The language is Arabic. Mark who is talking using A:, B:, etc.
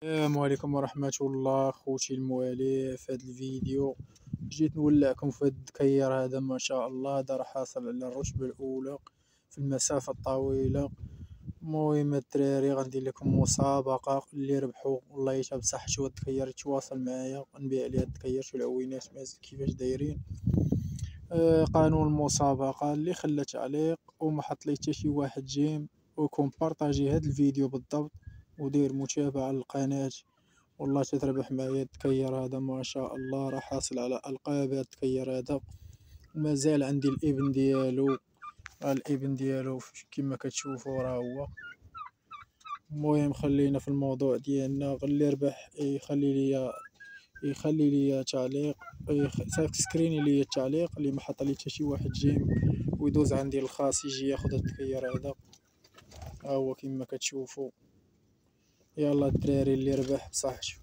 A: السلام عليكم ورحمة الله خوتي الموالي. في هذا الفيديو جيت نولعكم في هذا الدكير هذا، ما شاء الله هذا راه حاصل على الرتبة الأولى في المسافة الطويلة. المهم الدراري غندير لكم مسابقة، اللي ربحوا والله يتا بصحتو الدكير يتواصل معايا نبيع عليه الدكير. شو العوينات كيفاش دايرين. قانون المسابقة اللي خلى تعليق وما حط لي حتى شي واحد جيم ويكون بارطاجي هذا الفيديو بالضبط ودير متابعة للقناة، والله تتربح معايا الدكير هذا ما شاء الله. راه حاصل على ألقاب هاد الدكير هذا، ومازال عندي الابن ديالو. الابن ديالو كما كتشوفوا راه هو. المهم خلينا في الموضوع ديالنا. اللي ربح يخلي لي تعليق، سكريني لي التعليق اللي ما حط لي حتى شي واحد جيم، ويدوز عندي الخاص يجي ياخذ الدكير هذا. ها هو كما كتشوفوا. يلا الدراري اللي ربح بصحتو.